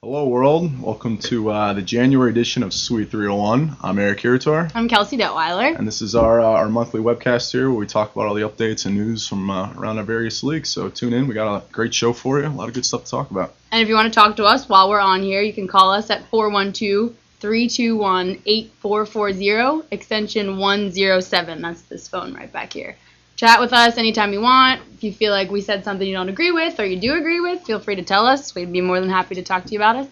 Hello world, welcome to the January edition of Sweet 301. I'm Eric Irator. I'm Kelsey Detweiler. And this is our monthly webcast here where we talk about all the updates and news from around our various leagues. So tune in, we got a great show for you, a lot of good stuff to talk about. And if you want to talk to us while we're on here, you can call us at 412-321-8440, extension 107. That's this phone right back here. Chat with us anytime you want. If you feel like we said something you don't agree with or you do agree with, feel free to tell us. We'd be more than happy to talk to you about it.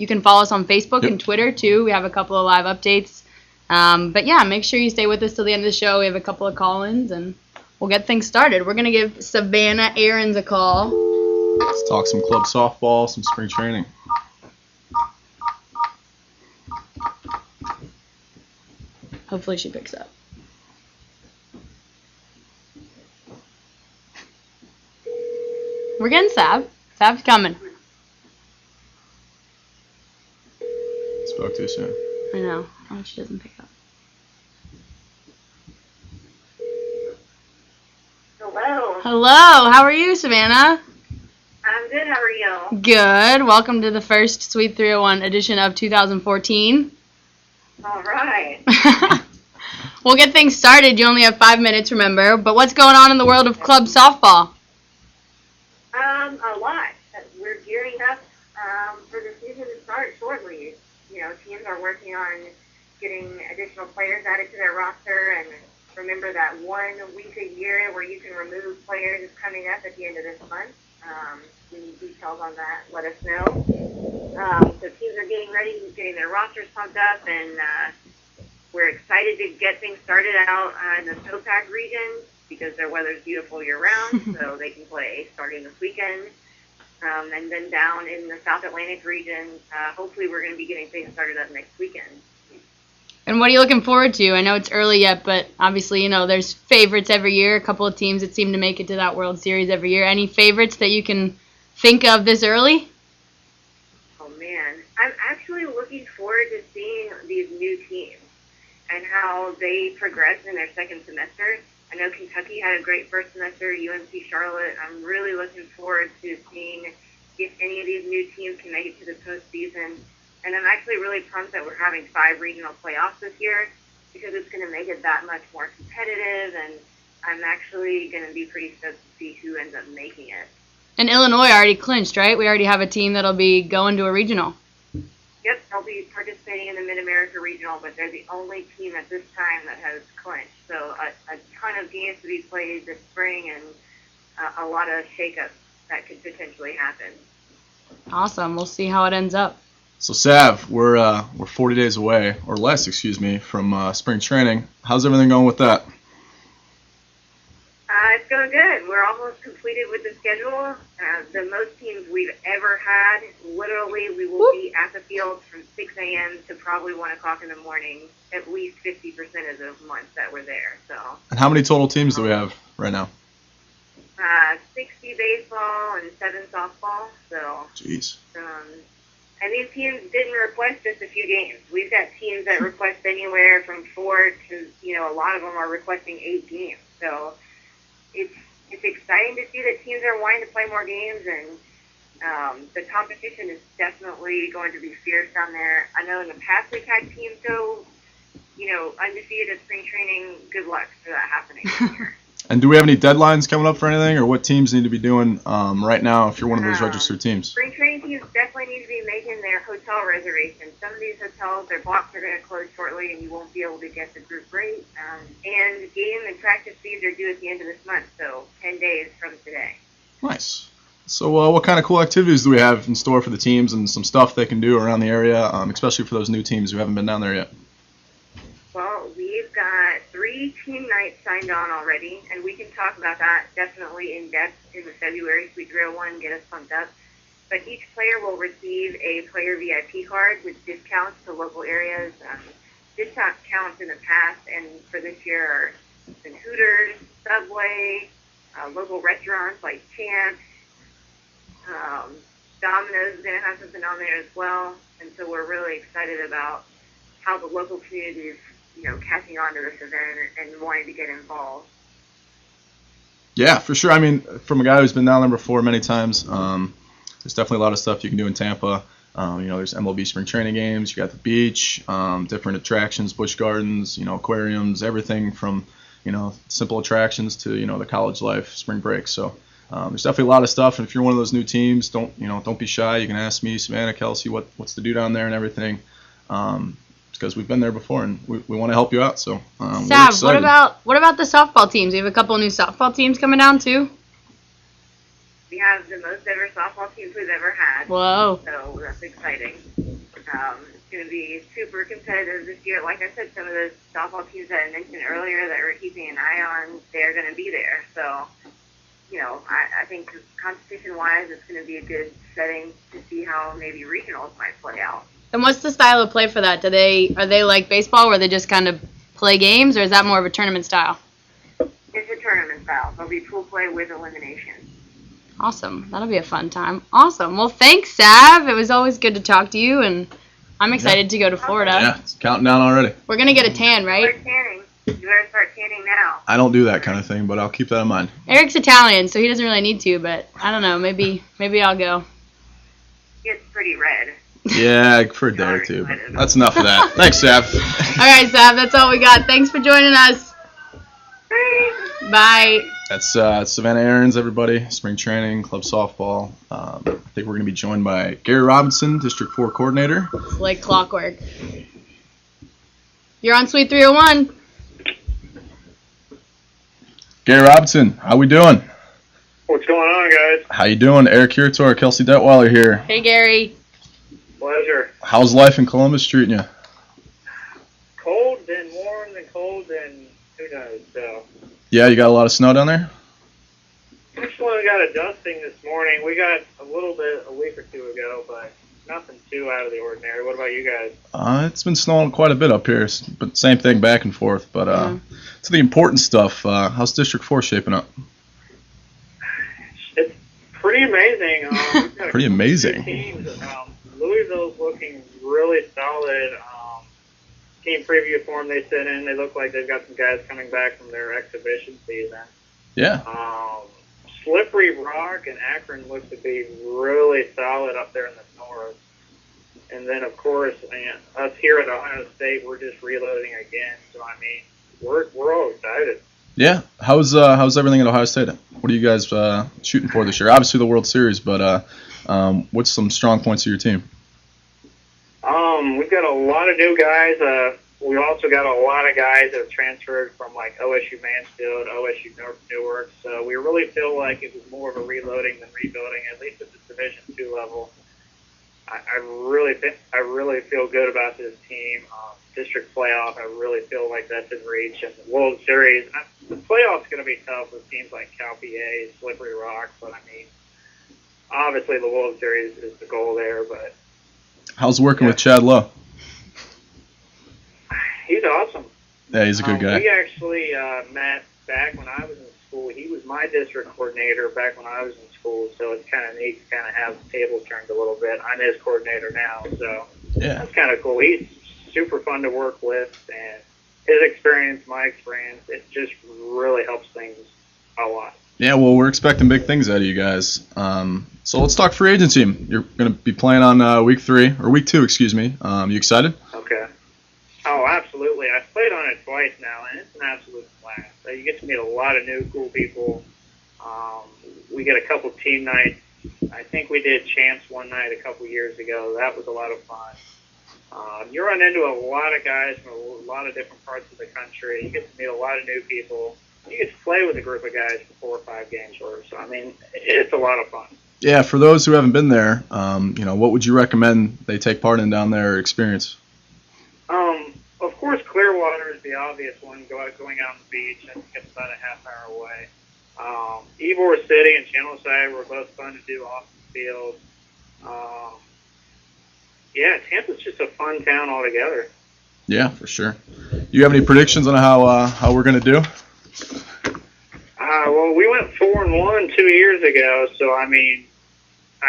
You can follow us on Facebook and Twitter, too. We have a couple of live updates. But, yeah, make sure you stay with us till the end of the show. We have a couple of call-ins, and we'll get things started. We're going to give Savannah Aarons a call. Let's talk some club softball, some spring training. Hopefully she picks up. We're getting Sav. Sav's coming. Spoke too soon. I know. Oh, she doesn't pick up. Hello. Hello. How are you, Savannah? I'm good. How are you? Good. Welcome to the first Sweet 301 edition of 2014. All right. We'll get things started. You only have 5 minutes, remember. But what's going on in the world of club softball? A lot. We're gearing up for the season to start shortly. You know, teams are working on getting additional players added to their roster, and remember that 1 week a year where you can remove players is coming up at the end of this month. We need details on that. Let us know. So teams are getting ready, getting their rosters pumped up, and we're excited to get things started out in the snowpack region because their weather's beautiful year-round, so they can play starting this weekend. And then down in the South Atlantic region, hopefully we're going to be getting things started up next weekend. And what are you looking forward to? I know it's early yet, but obviously, you know, there's favorites every year, a couple of teams that seem to make it to that World Series every year. Any favorites that you can think of this early? Oh, man. I'm actually looking forward to seeing these new teams and how they progress in their second semester. I know Kentucky had a great first semester, UNC Charlotte. I'm really looking forward to seeing if any of these new teams can make it to the postseason. And I'm actually really pumped that we're having 5 regional playoffs this year because it's going to make it that much more competitive, and I'm actually going to be pretty stoked to see who ends up making it. And Illinois already clinched, right? We already have a team that'll be going to a regional. Yep, they'll be participating in the Mid-America Regional, but they're the only team at this time that has clinched. So a ton of games to be played this spring and a lot of shakeups that could potentially happen. Awesome. We'll see how it ends up. So Sav, we're 40 days away, or less, from spring training. How's everything going with that? It's going good. We're almost completed with the schedule. The most teams we've ever had. Literally, we will be at the field from 6 a.m. to probably 1 o'clock in the morning, at least 50% of the months that we're there. So. And how many total teams do we have right now? 60 baseball and 7 softball. So. Jeez. And these teams didn't request just a few games. We've got teams that request anywhere from 4 to, a lot of them are requesting 8 games. So. It's exciting to see that teams are wanting to play more games, and the competition is definitely going to be fierce down there. I know in the past we've had teams go, undefeated at spring training. Good luck for that happening this year. And do we have any deadlines coming up for anything, or what teams need to be doing right now if you're one of those registered teams? Spring training teams definitely need to be making their hotel reservations. Some of these hotels, their blocks are going to close shortly, and you won't be able to get the group rate. And game and practice fees are due at the end of this month, so 10 days from today. Nice. So what kind of cool activities do we have in store for the teams and some stuff they can do around the area, especially for those new teams who haven't been down there yet? Well, we've got 3 team nights signed on already, and we can talk about that definitely in depth in the February Sweet 301, get us pumped up. But each player will receive a player VIP card with discounts to local areas. Discount counts in the past and for this year are been Hooters, Subway, local restaurants like Champs. Domino's is going to have something on there as well. And so we're really excited about how the local community is catching on to this event and wanting to get involved. Yeah, for sure. I mean, from a guy who's been down there before many times, there's definitely a lot of stuff you can do in Tampa. There's MLB spring training games. You got the beach, different attractions, Busch Gardens, aquariums, everything from, simple attractions to, the college life, spring break. So there's definitely a lot of stuff. And if you're one of those new teams, don't be shy. You can ask me, Savannah, Kelsey, what's to do down there and everything. Because we've been there before and we want to help you out. So we're Sav, excited. what about the softball teams? We have a couple new softball teams coming down too. We have the most ever softball teams we've ever had. Whoa. So that's exciting. It's going to be super competitive this year. Like I said, some of those softball teams that I mentioned earlier that we're keeping an eye on, they're going to be there. So, I think competition-wise, it's going to be a good setting to see how maybe regionals might play out. And what's the style of play for that? Are they like baseball where they just kind of play games, or is that more of a tournament style? It's a tournament style. There'll be pool play with elimination. Awesome. That'll be a fun time. Awesome. Well, thanks, Sav. It was always good to talk to you, and I'm excited to go to Florida. Yeah, it's counting down already. We're going to get a tan, right? Start tanning. You better start tanning now. I don't do that kind of thing, but I'll keep that in mind. Eric's Italian, so he doesn't really need to, but I don't know. Maybe I'll go. It's pretty red. Yeah, for a day or two. That's enough of that. Thanks, Sav. All right, Sav, that's all we got. Thanks for joining us. Bye. That's Savannah Aarons, everybody. Spring training, club softball. I think we're going to be joined by Gary Robinson, District 4 coordinator. It's like clockwork. You're on Suite 301. Gary Robinson, how we doing? What's going on, guys? How you doing? Eric Curator, Kelsey Detweiler here. Hey, Gary. Pleasure. How's life in Columbus treating you? Cold and warm and cold and who knows, so. Yeah, you got a lot of snow down there? Actually, we got a dusting this morning. We got a little bit a week or two ago, but nothing too out of the ordinary. What about you guys? It's been snowing quite a bit up here, but same thing back and forth. But to the important stuff, how's District 4 shaping up? It's pretty amazing. We've got Pretty amazing. Teams. Louisville's looking really solid. Team preview form they sent in, they look like they've got some guys coming back from their exhibition season. Yeah. Slippery Rock and Akron look to be really solid up there in the north. And then, of course, us here at Ohio State, we're just reloading again. So, we're all excited. Yeah. How's everything at Ohio State? What are you guys shooting for this year? Obviously the World Series, but what's some strong points of your team? We've got a lot of new guys. We also got a lot of guys that have transferred from like OSU Mansfield, OSU Newark. So we really feel like it was more of a reloading than rebuilding, at least at the Division II level. I really feel good about this team. District playoff, I really feel like that's in reach. And the World Series, the playoff's going to be tough with teams like Cal PA, Slippery Rock. But obviously the World Series is the goal there. But how's working with Chad Lowe? He's awesome. Yeah, he's a good guy. We actually met back when I was in school. He was my district coordinator back when I was in school, so it's kind of neat to kind of have the tables turned a little bit. I'm his coordinator now, so that's kind of cool. He's super fun to work with, and his experience, my experience, it just really helps things a lot. Yeah, well, we're expecting big things out of you guys. So let's talk free agency. You're going to be playing on week 2, excuse me. You excited? Okay. Oh, absolutely. I've played on it twice now, and it's an absolute blast. You get to meet a lot of new cool people. We get a couple team nights. I think we did Champs one night a couple years ago. That was a lot of fun. You run into a lot of guys from a lot of different parts of the country. You get to meet a lot of new people. You get to play with a group of guys for 4 or 5 games worth. So, it's a lot of fun. Yeah, for those who haven't been there, what would you recommend they take part in down there or experience? Of course, Clearwater is the obvious one, going out on the beach. I think it's about a half hour away. Ybor City and Channelside were both fun to do off the field. Tampa's just a fun town altogether. Yeah, for sure. Do you have any predictions on how we're going to do? Well, we went 4-1 2 years ago, so I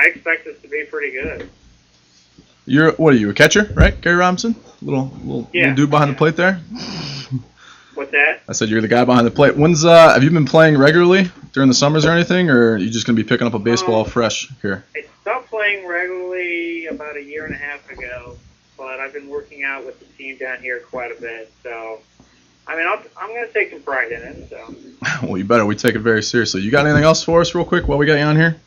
expect us to be pretty good. What are you, a catcher, right, Gary Robinson? Little dude behind the plate there. What's that? I said you're the guy behind the plate. Have you been playing regularly during the summers or anything, or are you just going to be picking up a baseball fresh here? I stopped playing playing regularly about a year and a half ago, but I've been working out with the team down here quite a bit. So, I mean, I'm going to take some pride in it. So. Well, you better. We take it very seriously. You got anything else for us real quick while we got you on here?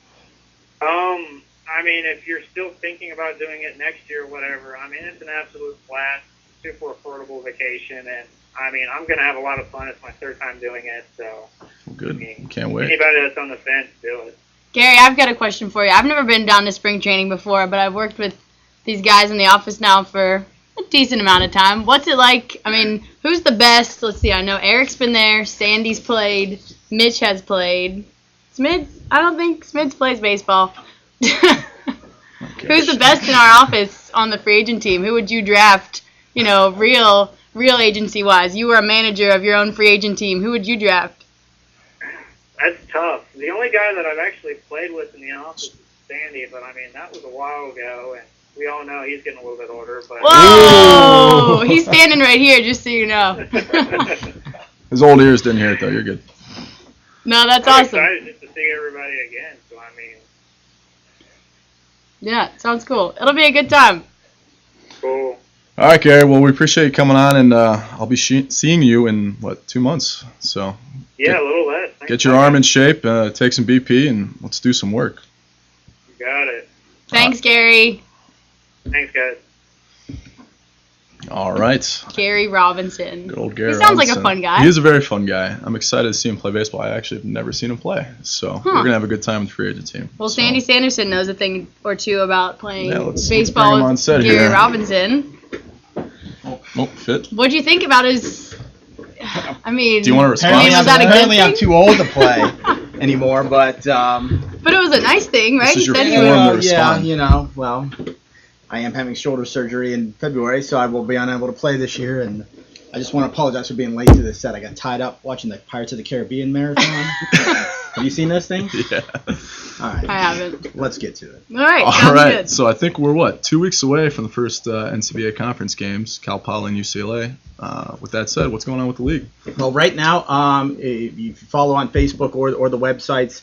I mean, if you're still thinking about doing it next year or whatever, I mean, it's an absolute blast, super affordable vacation, and I mean, I'm going to have a lot of fun. It's my third time doing it, so. Well, good. I mean, Can't wait. Anybody that's on the fence, do it. Gary, I've got a question for you. I've never been down to spring training before, but I've worked with these guys in the office now for a decent amount of time. What's it like? I mean, who's the best? Let's see. I know Eric's been there. Sandy's played. Mitch has played. Smids? I don't think Smids plays baseball. Who's the best in our office on the free agent team? Who would you draft, you know, real agency-wise? You were a manager of your own free agent team. Who would you draft? That's tough. The only guy that I've actually played with in the office is Sandy, but I mean, that was a while ago, and we all know he's getting a little bit older. But Whoa! He's standing right here, just so you know. His old ears didn't hear it, though. You're good. No, that's I'm awesome. excited just to see everybody again, so I mean. Yeah, sounds cool. It'll be a good time. Cool. All right, Gary. Well, we appreciate you coming on, and I'll be seeing you in, 2 months? So Yeah, a little less. Thanks, get your arm in shape, take some BP, and let's do some work. You got it. Thanks, Gary. Thanks, guys. All right. Gary Robinson. Good old Gary He sounds like Robinson. a fun guy. He is a very fun guy. I'm excited to see him play baseball. I actually have never seen him play. So we're going to have a good time with the free agent team. Well, So, Sandy Sanderson knows a thing or two about playing let's baseball bring him on with set Gary here. Robinson. Oh, fit. What'd you think about his... I mean... Do you want to respond? I mean, was that a good Apparently, I'm thing? too old to play anymore, but... But it was a nice thing, right? This is He your said he form was... to yeah, respond. you know, well, I am having shoulder surgery in February, so I will be unable to play this year, and I just want to apologize for being late to this set. I got tied up watching the Pirates of the Caribbean marathon. Have you seen this thing? Yeah. All right. I haven't. Let's get to it. All right, All sounds right. good. So I think we're, 2 weeks away from the first NCAA conference games, Cal Poly and UCLA. With that said, what's going on with the league? Well, right now, if you follow on Facebook or the websites,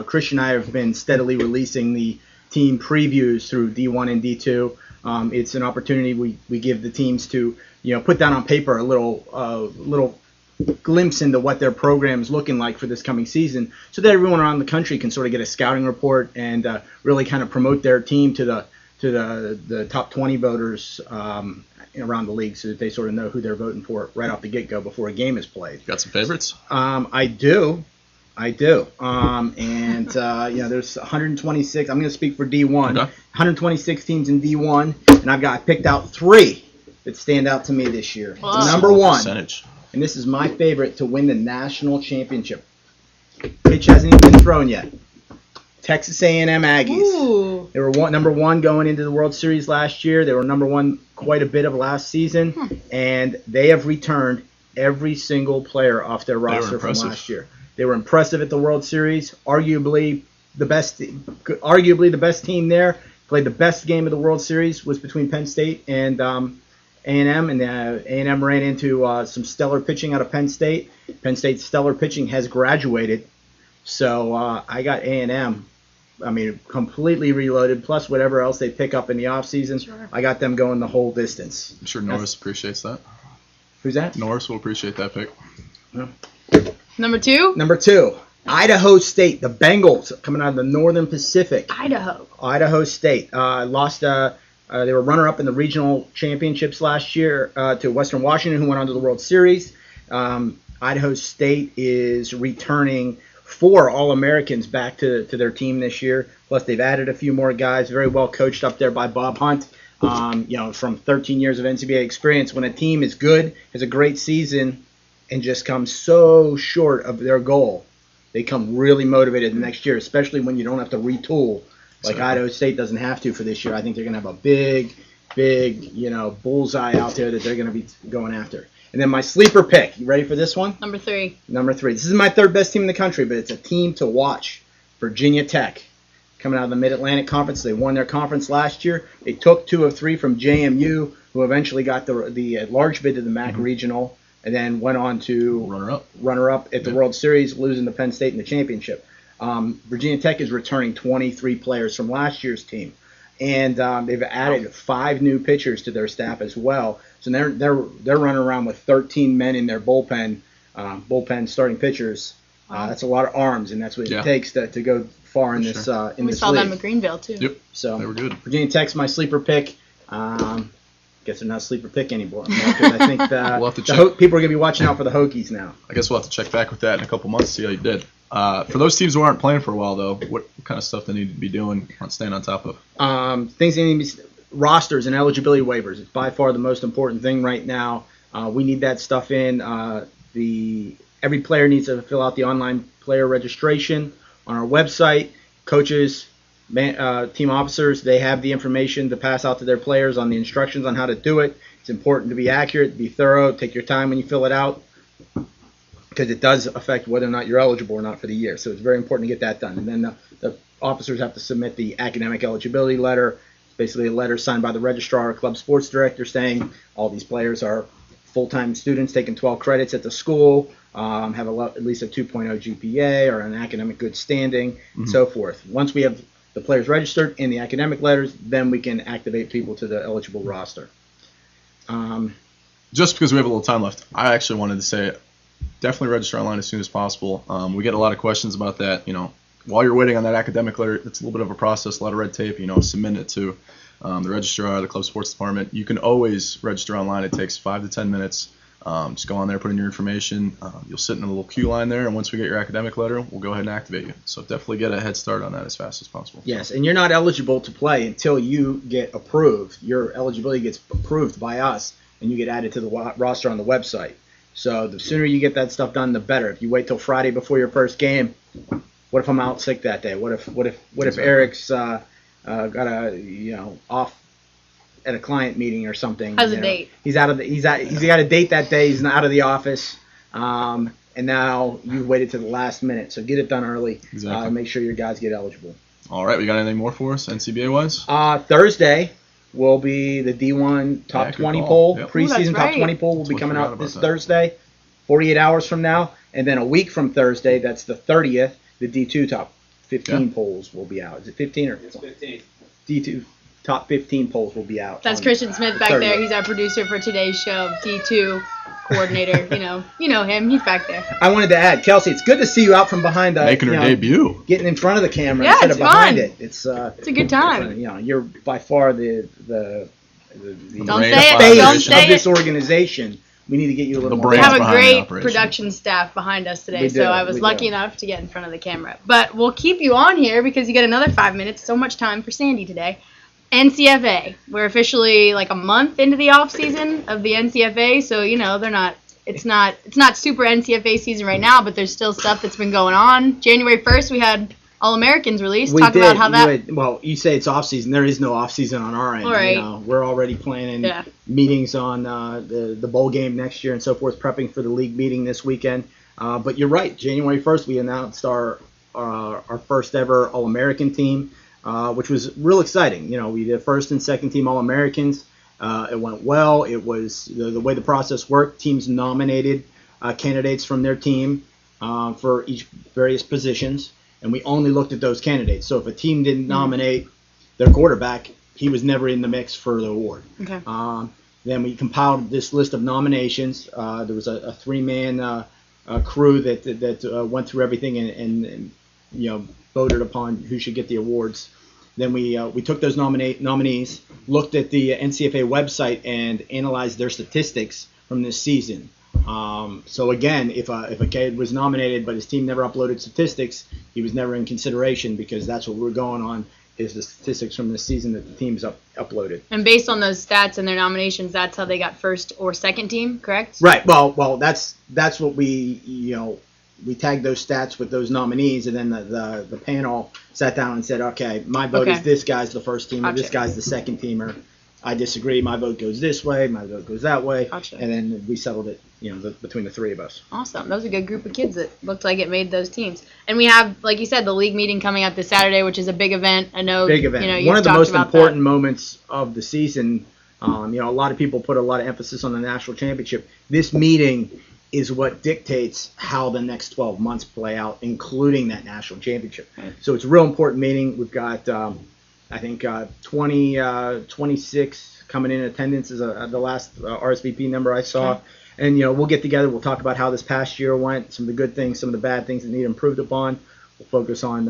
Christian and I have been steadily releasing the team previews through D1 and D2. It's an opportunity we give the teams to, put down on paper a little glimpse into what their program is looking like for this coming season, so that everyone around the country can sort of get a scouting report and really kind of promote their team to the top 20 voters around the league, so that they sort of know who they're voting for right off the get-go before a game is played. Got some favorites? I do. There's 126. I'm going to speak for D1. Okay. 126 teams in D1, and I picked out 3 that stand out to me this year. Wow. Number Small 1, percentage. and this is my favorite to win the national championship. Pitch hasn't even been thrown yet. Texas A&M Aggies. Ooh. They were number 1 going into the World Series last year. They were number 1 quite a bit of last season, and they have returned every single player off their roster from impressive. last year. They were impressive at the World Series. Arguably the best team there. Played the best game of the World Series was between Penn State and A&M, and A&M ran into some stellar pitching out of Penn State. Penn State's stellar pitching has graduated, so I got A&M. I mean, completely reloaded, plus whatever else they pick up in the offseason. Sure. I got them going the whole distance. I'm sure Norris appreciates that. Who's that? Norris will appreciate that pick. Number 2? Number 2, Idaho State, the Bengals, coming out of the Northern Pacific. Idaho State lost. They were runner-up in the regional championships last year to Western Washington, who went on to the World Series. Idaho State is returning 4 All-Americans back to their team this year. Plus, they've added a few more guys. Very well coached up there by Bob Hunt. From 13 years of NCAA experience, when a team is good, has a great season, and just comes so short of their goal, they come really motivated the next year, especially when you don't have to retool like Idaho State doesn't have to for this year. I think they're going to have a big, bullseye out there that they're going to be going after. And then my sleeper pick. You ready for this one? Number 3. Number 3. This is my 3rd best team in the country, but it's a team to watch. Virginia Tech. Coming out of the Mid-Atlantic Conference. They won their conference last year. They took 2 of 3 from JMU, who eventually got the large bid to the MAC Regional, and then went on to Runner-up. runner-up at the World Series, losing to Penn State in the championship. Virginia Tech is returning 23 players from last year's team, and they've added 5 new pitchers to their staff as well. So they're running around with 13 men in their bullpen starting pitchers. That's a lot of arms, and that's what it takes to go far in this in we this saw league. them at Greenville too. Yep. So they were good. Virginia Tech's my sleeper pick. Guess they're not a sleeper pick anymore, because I think We'll have to people are going to be watching out for the Hokies now. I guess we'll have to check back with that in a couple months, see how you did. For those teams who aren't playing for a while, though, what kind of stuff they need to be doing, staying on top of? Things they need to be rosters and eligibility waivers. It's by far the most important thing right now. We need that stuff in. Every player needs to fill out the online player registration on our website. Coaches, team officers, they have the information to pass out to their players on the instructions on how to do it. It's important to be accurate, be thorough, take your time when you fill it out, because it does affect whether or not you're eligible or not for the year. So it's very important to get that done. And then the officers have to submit the academic eligibility letter. It's basically a letter signed by the registrar or club sports director saying all these players are full-time students taking 12 credits at the school, have at least a 2.0 GPA or an academic good standing, and so forth. Once we have the players registered in the academic letters, then we can activate people to the eligible roster. Just because we have a little time left, I actually wanted to say definitely register online as soon as possible. We get a lot of questions about that. While you're waiting on that academic letter, it's a little bit of a process, a lot of red tape. Submit it to the registrar, the club sports department. You can always register online. It takes 5 to 10 minutes. Just go on there, put in your information. You'll sit in a little queue line there, and once we get your academic letter, we'll go ahead and activate you. So definitely get a head start on that as fast as possible. Yes, and you're not eligible to play until you get approved. Your eligibility gets approved by us, and you get added to the roster on the website. So the sooner you get that stuff done, the better. If you wait till Friday before your first game, what if I'm out sick that day? What if Eric's got off at a client meeting or something? Has a date. He's got a date that day. He's not out of the office, and now you waited to the last minute. So get it done early. Exactly. Make sure your guys get eligible. All right, we got anything more for us, NCBA wise? Thursday will be the D1 top 20 poll. Yep. Preseason top 20 poll will be coming out this Thursday, 48 hours from now, and then a week from Thursday, that's the 30th. The D2 top 15 polls will be out. Is it 15 or? It's 15. D2 top 15 polls will be out. That's Christian Smith back there. He's our producer for today's show, D2 coordinator. you know him. He's back there. I wanted to add, Kelsey, it's good to see you out from behind the making her debut, getting in front of the camera Yeah, instead it's of behind fun. it. It's a good time. You're by far the Don't say it. face Don't of say this it. organization. We need to get you a little more. We brains have a behind the great operation. production staff behind us today, We do, so I was we lucky do. enough to get in front of the camera. But we'll keep you on here because you get another 5 minutes. So much time for Sandy today. NCFA. We're officially like a month into the off season of the NCFA, so they're not. It's not super NCFA season right now, but there's still stuff that's been going on. January 1st, we had All-Americans released. Talk about how that. You say it's off season. There is no off season on our end. All right. We're already planning meetings on the bowl game next year and so forth, prepping for the league meeting this weekend. But you're right. January 1st, we announced our first ever All-American team, which was real exciting. We did first and second team All-Americans. It went well. It was the way the process worked. Teams nominated candidates from their team for each various positions, and we only looked at those candidates. So if a team didn't nominate their quarterback, he was never in the mix for the award. Okay. Then we compiled this list of nominations. There was a 3-man crew that went through everything and voted upon who should get the awards. Then we took those nominees, looked at the NCFA website, and analyzed their statistics from this season. So again, if a kid was nominated but his team never uploaded statistics, he was never in consideration, because that's what we're going on, is the statistics from this season that the teams uploaded. And based on those stats and their nominations, that's how they got first or second team, correct? Right. Well, that's what we tagged those stats with those nominees, and then the panel sat down and said, okay, my vote is this guy's the first team, or this guy's the second teamer. I disagree. My vote goes this way. My vote goes that way. Gotcha. And then we settled it, between the three of us. Awesome. That was a good group of kids that looked like it made those teams. And we have, like you said, the league meeting coming up this Saturday, which is a big event. I know. Big event. One of the most important moments of the season. A lot of people put a lot of emphasis on the national championship. This meeting is what dictates how the next 12 months play out, including that national championship. Right. So it's a real important meeting. We've got, I think, 26 coming in attendance is the last RSVP number I saw. Okay. And, we'll get together. We'll talk about how this past year went, some of the good things, some of the bad things that need improved upon. We'll focus on,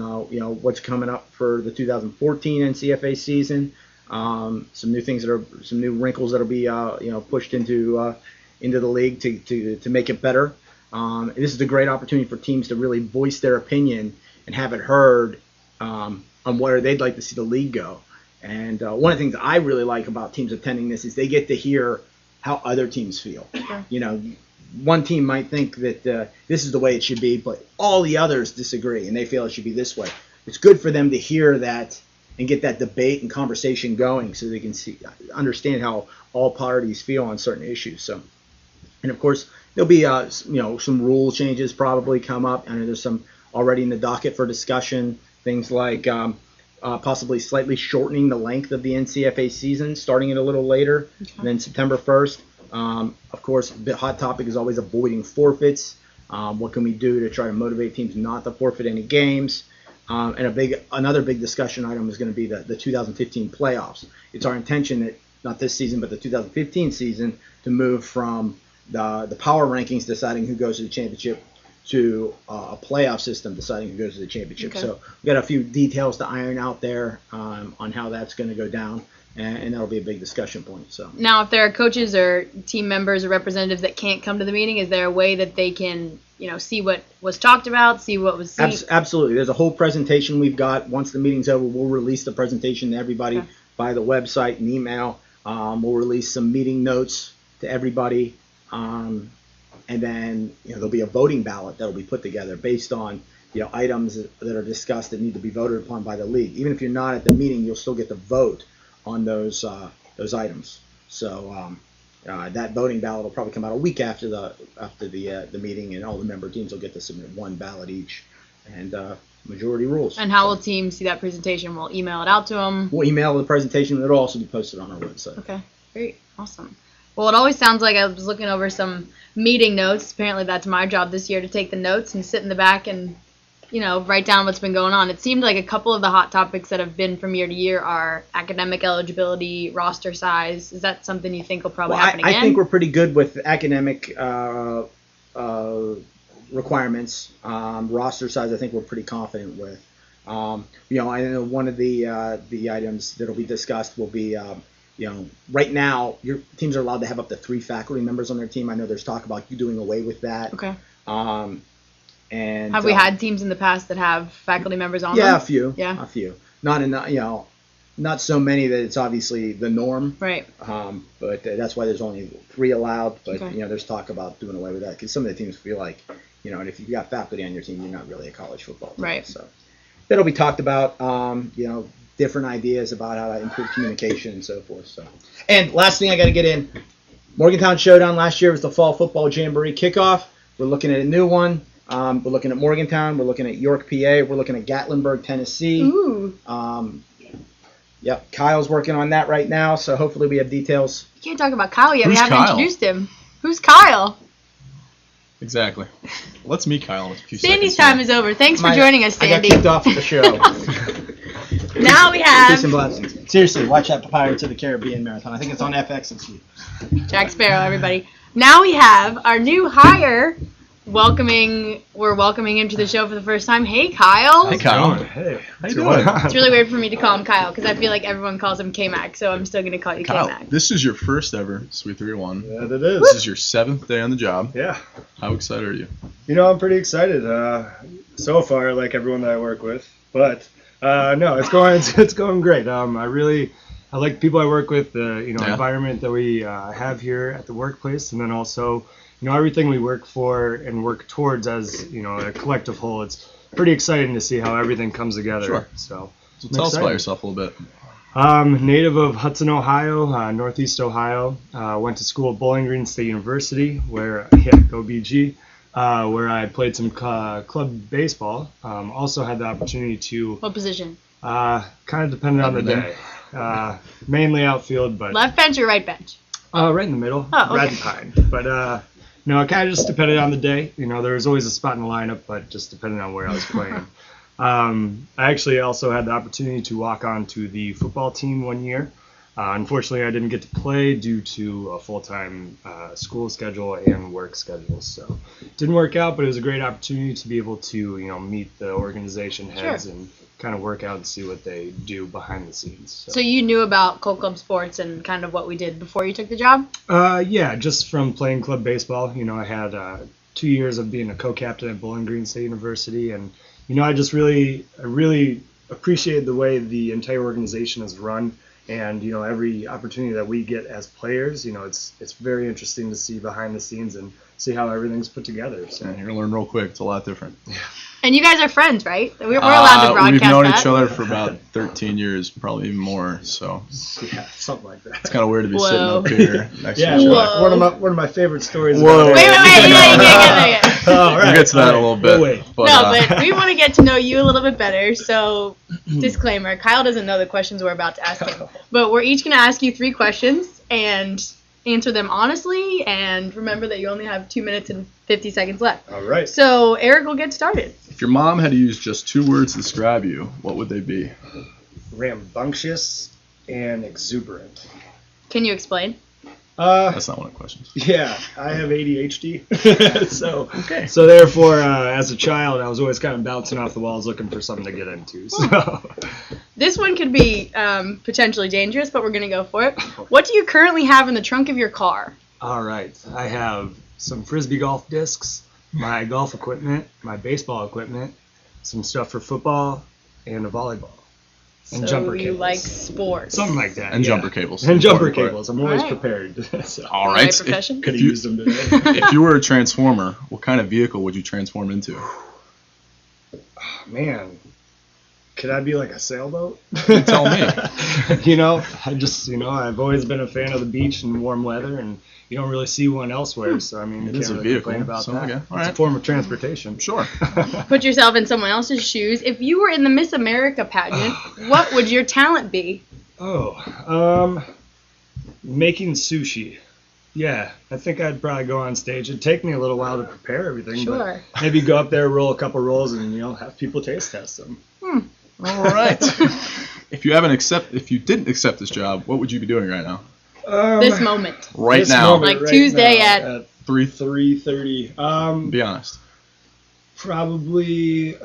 what's coming up for the 2014 NCFA season. Some new things some new wrinkles that'll be, pushed into the league to make it better. This is a great opportunity for teams to really voice their opinion and have it heard on where they'd like to see the league go. And one of the things I really like about teams attending this is they get to hear how other teams feel. Sure. One team might think that this is the way it should be, but all the others disagree and they feel it should be this way. It's good for them to hear that and get that debate and conversation going so they can understand how all parties feel on certain issues. So, and of course, there'll be some rule changes probably come up. I know there's some already in the docket for discussion. Things like possibly slightly shortening the length of the NCFA season, starting it a little later than September 1st. Of course, the hot topic is always avoiding forfeits. What can we do to try to motivate teams not to forfeit any games? And another big discussion item is going to be the 2015 playoffs. It's our intention that not this season, but the 2015 season, to move from the power rankings deciding who goes to the championship to a playoff system deciding who goes to the championship. Okay. So we've got a few details to iron out there on how that's going to go down, and that'll be a big discussion point. So Now, if there are coaches or team members or representatives that can't come to the meeting, is there a way that they can, see what was talked about, see what was seen? Absolutely. There's a whole presentation we've got. Once the meeting's over, we'll release the presentation to everybody via the website and email. We'll release some meeting notes to everybody. And then there'll be a voting ballot that'll be put together based on items that are discussed that need to be voted upon by the league. Even if you're not at the meeting, you'll still get to vote on those items. So that voting ballot will probably come out a week after the meeting, and all the member teams will get to submit one ballot each, and majority rules. And how will teams see that presentation? We'll email it out to them. We'll email the presentation. It'll also be posted on our website. Okay, great, awesome. Well, it always sounds like I was looking over some meeting notes. Apparently that's my job this year, to take the notes and sit in the back and, write down what's been going on. It seemed like a couple of the hot topics that have been from year to year are academic eligibility, roster size. Is that something you think will probably happen again? I think we're pretty good with academic requirements. Roster size, I think we're pretty confident with. I know one of the items that'll be discussed will be right now, your teams are allowed to have up to 3 faculty members on their team. I know there's talk about you doing away with that. Okay. And have we had teams in the past that have faculty members on them? Yeah, a few. Yeah. A few. Not enough. Not so many that it's obviously the norm. Right. But that's why there's only 3 allowed. But Okay. there's talk about doing away with that because some of the teams feel like, and if you've got faculty on your team, you're not really a college football team. Right. So that'll be talked about. Different ideas about how to improve communication and so forth. So, and last thing I got to get in, Morgantown Showdown last year was the fall football jamboree kickoff. We're looking at a new one. We're looking at Morgantown. We're looking at York, PA. We're looking at Gatlinburg, Tennessee. Ooh. Yep, Kyle's working on that right now, so hopefully we have details. You can't talk about Kyle yet. Who's We haven't Kyle? introduced him. Who's Kyle? Exactly. Let's meet Kyle in a few Sandy's seconds. time is over. Thanks for joining us, I got Sandy. kicked off of the show. Now we Peace have and blessings. Seriously, watch out, the Pirates of the Caribbean Marathon. I think it's on FX this week. Jack Sparrow, everybody. Now we have our new hire. We're welcoming him to the show for the first time. Hey, Kyle. Hey, Kyle. Hey, how you doing? doing? It's really weird for me to call him Kyle because I feel like everyone calls him K-Mac, so I'm still going to call you Kyle, K-Mac. this is your first ever Sweet 301. Yeah, that is. This is your 7th day on the job. Yeah. How excited are you? I'm pretty excited so far, like everyone that I work with. But no, it's going great. I like the people I work with, the environment that we have here at the workplace, and then also everything we work for and work towards as a collective whole. It's pretty exciting to see how everything comes together. Sure. So Tell us about yourself a little bit. Native of Hudson, Ohio, Northeast Ohio. Went to school at Bowling Green State University, where go BG, where I played some club baseball. Also had the opportunity to. What position? Kind of depended on the day. Mainly outfield, but Left bench or right bench? right in the middle. Oh, okay. Red and pine. But No, it kind of just depended on the day. There was always a spot in the lineup, but just depending on where I was playing. I actually also had the opportunity to walk on to the football team one year. Unfortunately, I didn't get to play due to a full-time school schedule and work schedule, so it didn't work out. But it was a great opportunity to be able to, meet the organization heads and kind of work out and see what they do behind the scenes. So you knew about Colt Club Sports and kind of what we did before you took the job? Yeah, just from playing club baseball. I had 2 years of being a co-captain at Bowling Green State University, and I just really appreciate the way the entire organization is run. And every opportunity that we get as players, it's very interesting to see behind the scenes and see how everything's put together. So you're gonna learn real quick. It's a lot different. Yeah. And you guys are friends, right? We're allowed to broadcast We've known that. each other for about 13 years, probably even more. So yeah, something like that. It's kind of weird to be sitting up here next to you. Yeah, one of my favorite stories. Whoa! Wait! All right. We'll get to that a little bit. Wait. But we want to get to know you a little bit better. So, disclaimer: Kyle doesn't know the questions we're about to ask him, but we're each going to ask you 3 questions and answer them honestly. And remember that you only have 2 minutes and 50 seconds left. All right. So, Eric will get started. If your mom had to use just 2 words to describe you, what would they be? Rambunctious and exuberant. Can you explain? That's not one of the questions. Yeah, I have ADHD, so therefore, as a child, I was always kind of bouncing off the walls looking for something to get into. So this one could be potentially dangerous, but we're gonna go for it. What do you currently have in the trunk of your car? All right, I have some frisbee golf discs, my golf equipment, my baseball equipment, some stuff for football, and a volleyball. And jumper cables. You like sports. Something like that. And jumper cables. And jumper cables. I'm always prepared. So. All right. Could have used them today. If you were a transformer, what kind of vehicle would you transform into? Oh, man. Could I be like a sailboat? You tell me. I've always been a fan of the beach and warm weather, and you don't really see one elsewhere, so I mean, you can't really complain about that. Okay. It's a form of transportation. Sure. Put yourself in someone else's shoes. If you were in the Miss America pageant, what would your talent be? Making sushi. Yeah, I think I'd probably go on stage. It'd take me a little while to prepare everything, but maybe go up there, roll a couple rolls, and have people taste test them. All right. If you didn't accept this job, what would you be doing right now? This moment. Right now. Like Tuesday at 3:30. Be honest. Probably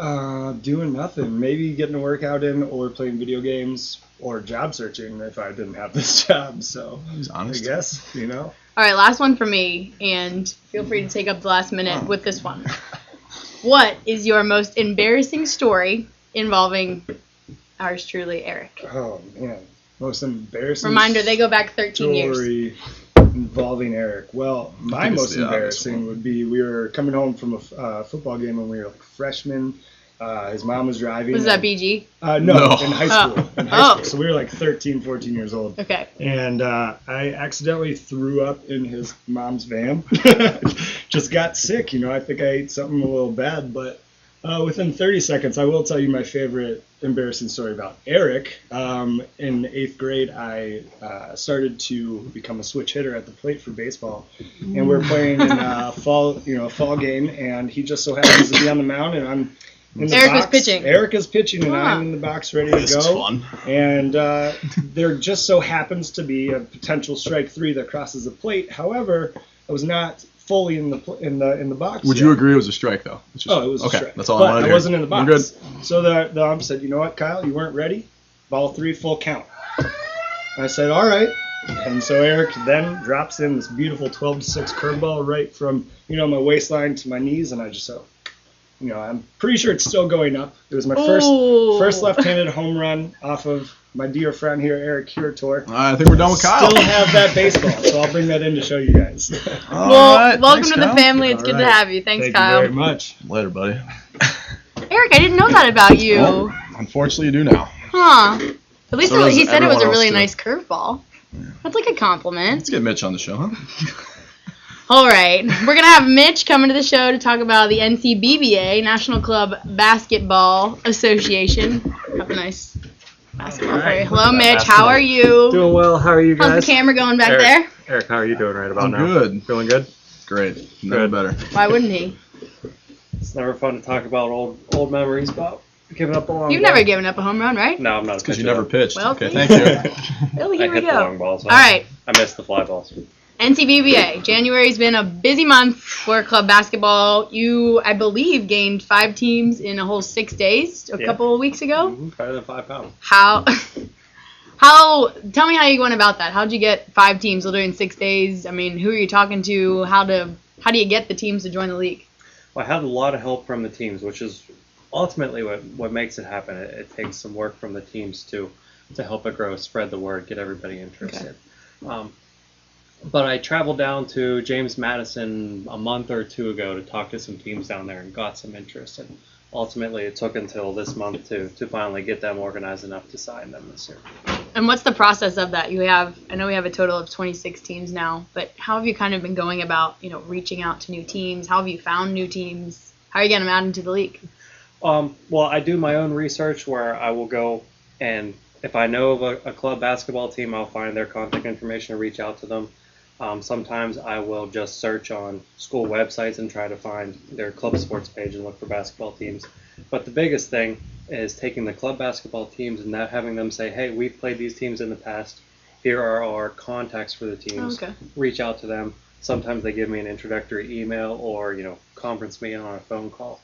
doing nothing. Maybe getting a workout in, or playing video games, or job searching if I didn't have this job. So he's honest. I guess, All right, last one for me, and feel free to take up the last minute with this one. What is your most embarrassing story involving ours truly, Eric? Oh, man. Most embarrassing reminder, they go back 13 years. Involving Eric. Well, my most embarrassing would be we were coming home from a football game when we were like freshmen. His mom was driving. Was that BG? No, in high school. School. So we were like 13, 14 years old. Okay. And I accidentally threw up in his mom's van. Just got sick, I think I ate something a little bad, but within 30 seconds, I will tell you my favorite embarrassing story about Eric. In 8th grade, I started to become a switch hitter at the plate for baseball, and we're playing in a fall game, and he just so happens to be on the mound, and I'm in the Eric box. was pitching. Eric is pitching, and I'm in the box ready to go. This is fun. And there just so happens to be a potential strike 3 that crosses the plate. However, I was not fully in the box. Would you agree it was a strike though? It was a strike. That's all I wanted to hear. I wasn't in the box. We're good. So the ump said, "You know what, Kyle? You weren't ready. Ball 3, full count." And I said, "All right." And so Eric then drops in this beautiful 12-6 curveball right from my waistline to my knees, and I just I'm pretty sure it's still going up. It was my first left-handed home run off of my dear friend here, Eric Curator. I think we're done with Kyle. Still have that baseball, so I'll bring that in to show you guys. Welcome Thanks, to the family. It's good to have you. Thanks, Kyle. Thank you very much. Later, buddy. Eric, I didn't know that about you. Well, unfortunately, you do now. Huh. At least he said it was a really too. nice curveball. Yeah. That's like a compliment. Let's get Mitch on the show, huh? All right. We're going to have Mitch coming to the show to talk about the NCBBA, National Club Basketball Association. Have a nice basketball player. Hello, Mitch. How are you? Doing well. How are you guys? How's the camera going back there? Eric, how are you doing right about now? Good. Feeling good? great. Never better. Why wouldn't he? It's never fun to talk about old memories about giving up a long You've ball. never given up a home run, right? No, I'm not. Because you never pitched. Well, okay, see? thank you. Well, here I we hit go. the long balls. All right. I missed the fly balls. NCBBA. January's been a busy month for club basketball. You, I believe, gained 5 teams in a whole 6 days a couple of weeks ago. Better than 5 pounds. Tell me how you went about that. How'd you get 5 teams literally in 6 days? I mean, who are you talking to? How do you get the teams to join the league? Well, I had a lot of help from the teams, which is ultimately what makes it happen. It takes some work from the teams to help it grow, spread the word, get everybody interested. Okay. But I traveled down to James Madison a month or 2 ago to talk to some teams down there and got some interest. And ultimately, it took until this month to finally get them organized enough to sign them this year. And what's the process of that? I know we have a total of 26 teams now, but how have you kind of been going about, reaching out to new teams? How have you found new teams? How are you getting them out into the league? Well, I do my own research where I will go and if I know of a club basketball team, I'll find their contact information and reach out to them. Sometimes I will just search on school websites and try to find their club sports page and look for basketball teams. But the biggest thing is taking the club basketball teams and not having them say, hey, we've played these teams in the past. Here are our contacts for the teams. Okay. Reach out to them. Sometimes they give me an introductory email or, conference me on a phone call.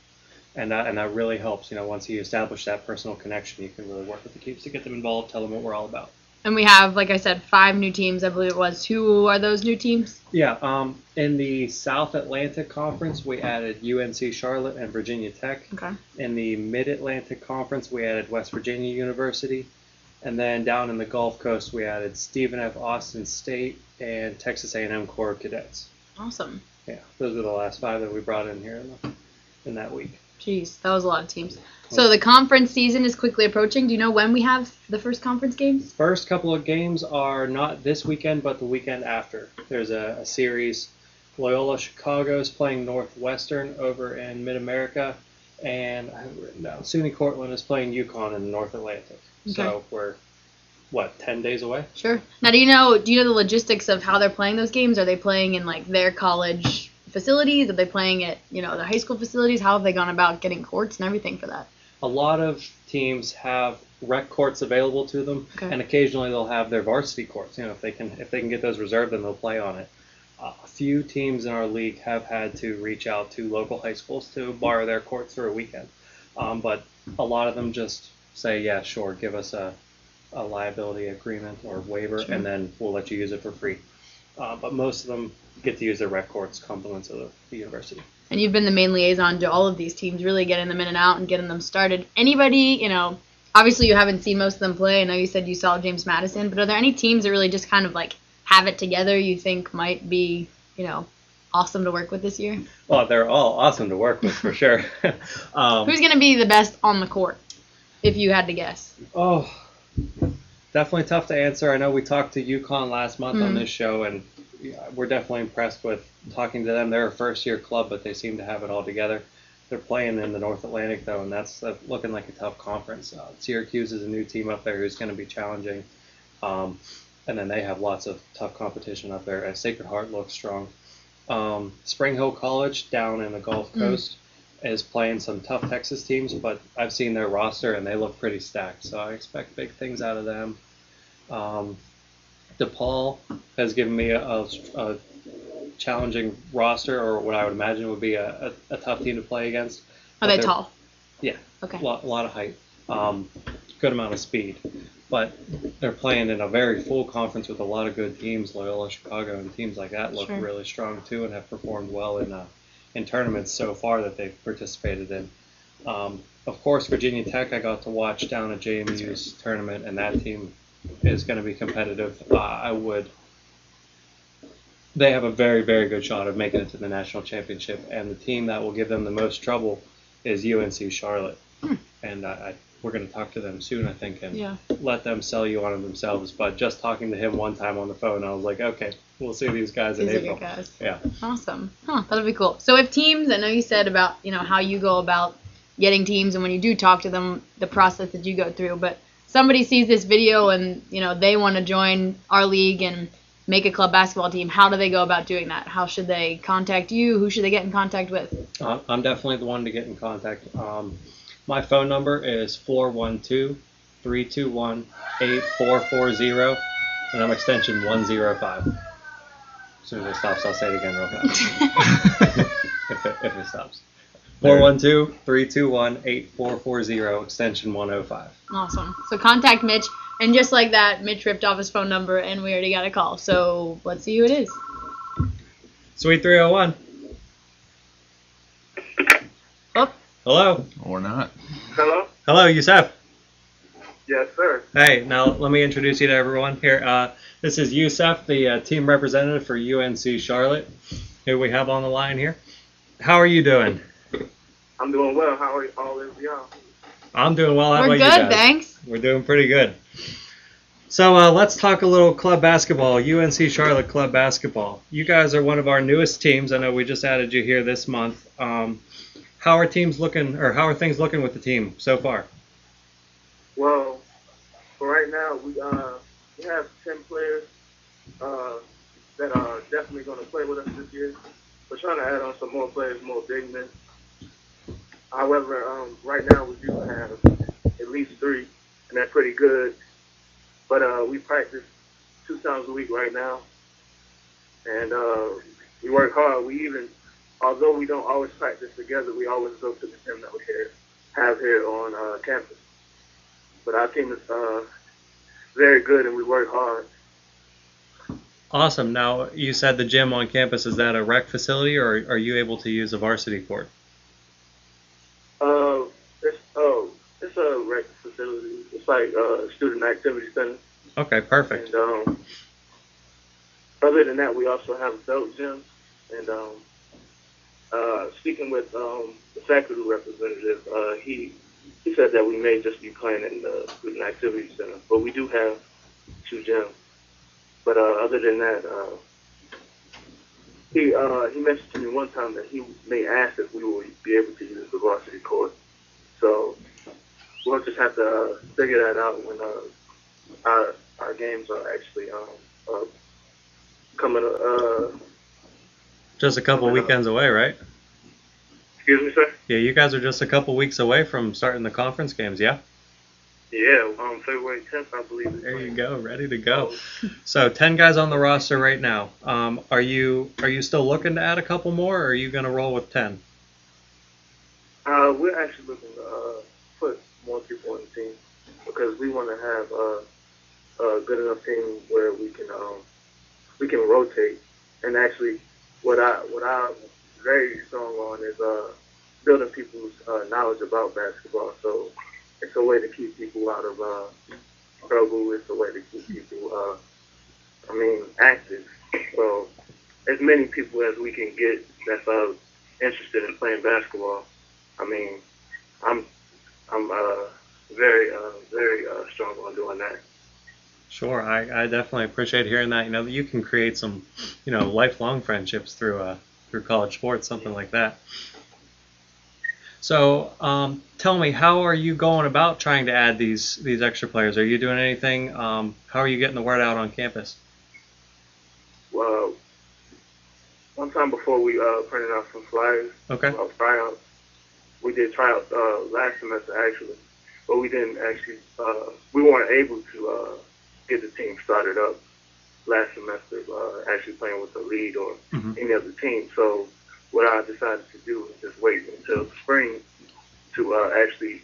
And that really helps. Once you establish that personal connection, you can really work with the teams to get them involved, tell them what we're all about. And we have, like I said, 5 new teams, I believe it was. Who are those new teams? Yeah, in the South Atlantic Conference, we added UNC Charlotte and Virginia Tech. Okay. In the Mid-Atlantic Conference, we added West Virginia University. And then down in the Gulf Coast, we added Stephen F. Austin State and Texas A&M Corps of Cadets. Awesome. Yeah, those are the last 5 that we brought in here in that week. Jeez, that was a lot of teams. So the conference season is quickly approaching. Do you know when we have the first conference games? First couple of games are not this weekend, but the weekend after. There's a series. Loyola Chicago is playing Northwestern over in Mid-America, and I haven't written down. SUNY Cortland is playing UConn in the North Atlantic. Okay. So we're 10 days away? Sure. Now, do you know the logistics of how they're playing those games? Are they playing in their college facilities? Are they playing at their high school facilities? How have they gone about getting courts and everything for that? A lot of teams have rec courts available to them, and occasionally they'll have their varsity courts. If they can get those reserved, then they'll play on it. A few teams in our league have had to reach out to local high schools to borrow their courts for a weekend, but a lot of them just say, yeah, sure, give us a liability agreement or waiver, and then we'll let you use it for free. But most of them get to use their rec courts, compliments of the university. And you've been the main liaison to all of these teams, really getting them in and out and getting them started. Anybody, obviously you haven't seen most of them play. I know you said you saw James Madison, but are there any teams that really just kind of have it together you think might be, awesome to work with this year? Well, they're all awesome to work with for sure. Who's going to be the best on the court, if you had to guess? Oh, definitely tough to answer. I know we talked to UConn last month on this show, and we're definitely impressed with talking to them. They're a first-year club, but they seem to have it all together. They're playing in the North Atlantic, though, and that's looking like a tough conference. Syracuse is a new team up there who's going to be challenging. And then they have lots of tough competition up there. Sacred Heart looks strong. Spring Hill College down in the Gulf Coast is playing some tough Texas teams, but I've seen their roster, and they look pretty stacked, so I expect big things out of them. DePaul has given me a challenging roster, or what I would imagine would be a tough team to play against. Are they tall? Yeah. Okay. A lot of height. Good amount of speed. But they're playing in a very full conference with a lot of good teams. Loyola Chicago and teams like that look really strong too, and have performed well in tournaments so far that they've participated in. Of course, Virginia Tech I got to watch down at JMU's tournament, and that team is going to be competitive. They have a very, very good shot of making it to the national championship, and the team that will give them the most trouble is UNC Charlotte. And we're going to talk to them soon, I think, and let them sell you on them themselves. But just talking to him one time on the phone, I was like, okay, we'll see these guys in April. These are good guys. Yeah. Awesome. That'll be cool. So if teams, I know you said about, how you go about getting teams, and when you do talk to them, the process that you go through, but somebody sees this video and, they want to join our league and make a club basketball team, how do they go about doing that? How should they contact you? Who should they get in contact with? I'm definitely the one to get in contact. My phone number is 412-321-8440, and I'm extension 105. As soon as it stops, I'll say it again real fast. if it stops. 412-321-8440, extension 105. Awesome. So contact Mitch, and just like that, Mitch ripped off his phone number, and we already got a call. So let's see who it is. Sweet 301. Oh. Hello. Or not. Hello? Hello, Yusef. Yes, sir. Hey, now let me introduce you to everyone here. This is Yusef, the team representative for UNC Charlotte, who we have on the line here. How are you doing? I'm doing well. How are all of y'all? I'm doing well. How We're about good, you guys? thanks. We're doing pretty good. So let's talk a little club basketball, UNC Charlotte club basketball. You guys are one of our newest teams. I know we just added you here this month. How are things looking with the team so far? Well, for right now, we have 10 players that are definitely going to play with us this year. We're trying to add on some more players, more big men. However, right now we do have at least 3, and that's pretty good. But we practice 2 times a week right now, and we work hard. Although we don't always practice together, we always go to the gym that we have here on campus. But our team is very good, and we work hard. Awesome. Now, you said the gym on campus, is that a rec facility, or are you able to use a varsity court? It's a rec facility. It's like a student activity center. Okay, perfect. And other than that, we also have adult gyms. And speaking with the faculty representative, he said that we may just be playing in the student activity center, but we do have 2 gyms. But other than that, he mentioned to me one time that he may ask if we will be able to use the varsity court. So we'll just have to figure that out when our games are actually coming. Just a couple weekends away, right? Excuse me, sir? Yeah, you guys are just a couple weeks away from starting the conference games, yeah? Yeah, February 10th, I believe. There you go, ready to go. So 10 guys on the roster right now. Are you still looking to add a couple more, or are you going to roll with 10? We're actually looking to put more people on the team because we want to have a good enough team where we can rotate. And actually, what I'm very strong on is building people's knowledge about basketball. So it's a way to keep people out of trouble. It's a way to keep people, active. So as many people as we can get that's interested in playing basketball. I'm very strong on doing that. Sure, I definitely appreciate hearing that. You can create some, lifelong friendships through college sports, something like that. So, tell me, how are you going about trying to add these extra players? Are you doing anything? How are you getting the word out on campus? Well, one time before we printed out some flyers, tryouts. We did tryouts last semester actually, but we didn't actually. We weren't able to get the team started up last semester, actually playing with the lead or any other team. So what I decided to do was just wait until spring to actually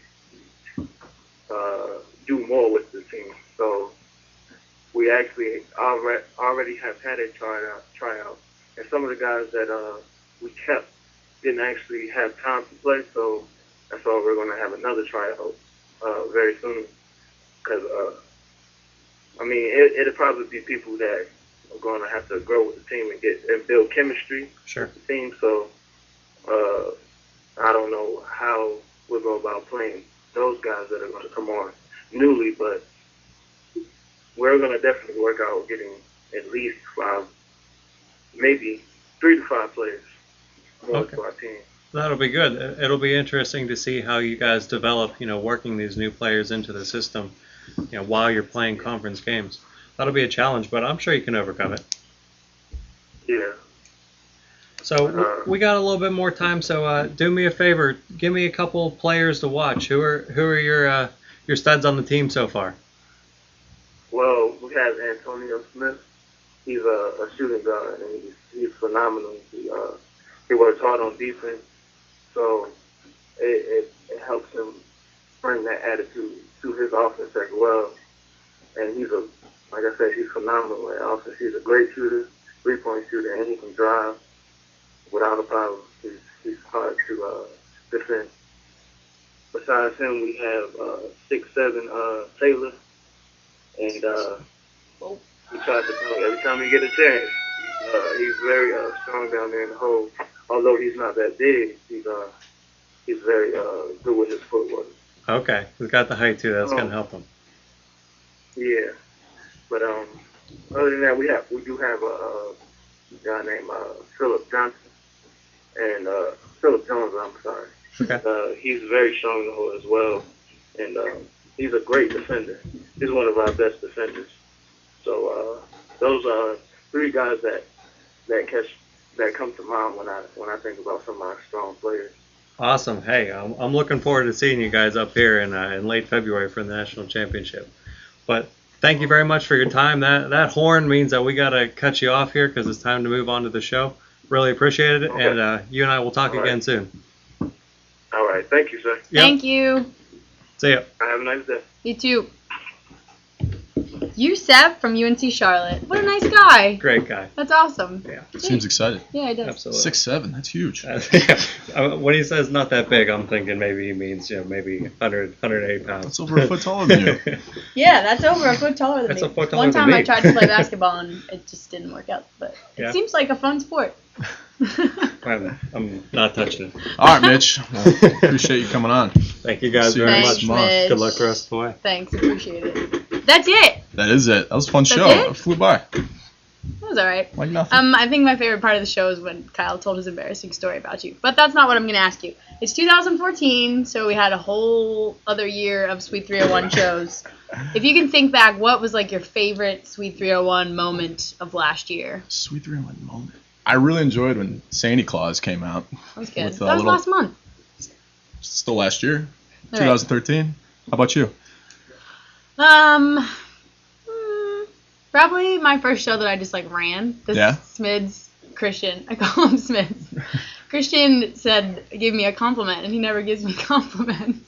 do more with the team. So we actually already have had a tryout, and some of the guys that we kept didn't actually have time to play, so that's why we're going to have another tryout very soon. Because, it'll probably be people that are going to have to grow with the team and build chemistry with the team. So I don't know how we'll go about playing those guys that are going to come on newly, but we're going to definitely work out getting at least 5, maybe 3 to 5 players more to our team. That'll be good. It'll be interesting to see how you guys develop, working these new players into the system, while you're playing conference games. that'll be a challenge, but I'm sure you can overcome it. Yeah. So we got a little bit more time. So do me a favor, give me a couple players to watch. Who are your studs on the team so far? Well, we have Antonia Smith. He's a shooting guard, and he's phenomenal. He works hard on defense, so it helps him bring that attitude to his offense as well. And like I said, he's phenomenal. And also, he's a great shooter, 3-point shooter, and he can drive without a problem. He's hard to defend. Besides him, we have 6'7" Taylor, and he tries to come every time he get a chance. He's very strong down there in the hole. Although he's not that big, he's very good with his footwork. Okay, he's got the height too. That's gonna help him. Yeah, but other than that, we do have a guy named Philip Johnson and Philip Jones. I'm sorry. Okay. He's very strong in the hole as well, and he's a great defender. He's one of our best defenders. So those are three guys that come to mind when I think about some of our strong players. Awesome. Hey, I'm looking forward to seeing you guys up here in late February for the national championship. But thank you very much for your time. That horn means that we got to cut you off here because it's time to move on to the show. Really appreciate it, okay. And you and I will talk again soon. All right. Thank you, sir. Yep. Thank you. See ya. Have a nice day. You too. Yusef from UNC Charlotte. What a nice guy. Great guy. That's awesome. Yeah. Seems excited. Yeah, he does. Absolutely. 6'7", that's huge. When he says not that big, I'm thinking maybe he means maybe 180 pounds. That's over a foot taller than you. Yeah, that's over a foot taller than That's me. a foot taller One than time me. I tried to play basketball and it just didn't work out. But Yeah. it seems like a fun sport. I'm not touching it. All right, Mitch. Well, appreciate you coming on. Thank you guys See you very Thanks, much. Mitch. Good luck the rest of the way. Thanks, appreciate it. That's it. That is it. That was a fun show. it? It flew by. That was all right. Like nothing. I think my favorite part of the show is when Kyle told his embarrassing story about you. But that's not what I'm going to ask you. It's 2014, so we had a whole other year of Sweet 301 shows. If you can think back, what was like your favorite Sweet 301 moment of last year? Sweet 301 moment. I really enjoyed when Santa Claus came out. That was good. With, That was last month. Still last year, All 2013. How about you? Probably my first show that I just like ran. This Yeah? Smids Christian. I call him Smids. Christian gave me a compliment, and he never gives me compliments.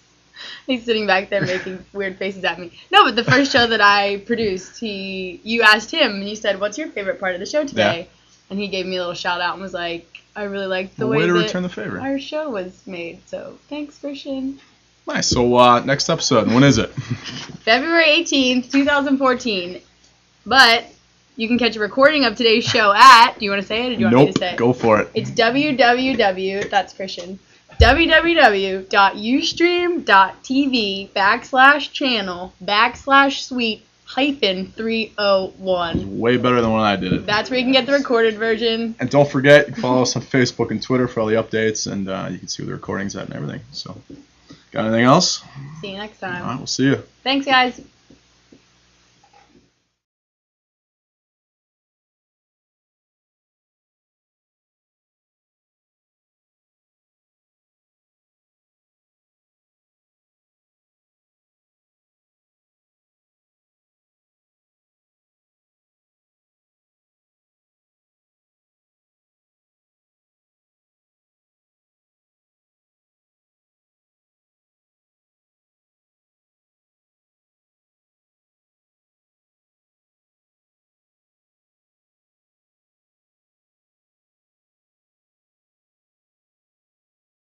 He's sitting back there making weird faces at me. No, but the first show that I produced, you asked him, and you said, "What's your favorite part of the show today?" Yeah. And he gave me a little shout out and was like, "I really liked the Way way to that return the favor. our show was made. So thanks, Christian." Nice. So next episode, when is it? February 18th, 2014. But you can catch a recording of today's show at, do you want to say it or do you want me to say it? Go for it. It's that's Christian, www.ustream.tv/channel/suite-301. Way better than when I did it. That's where you can get the recorded version. And don't forget, you can follow us on Facebook and Twitter for all the updates, and you can see where the recording's at and everything. So, got anything else? See you next All time. right, we'll see you. Thanks, guys.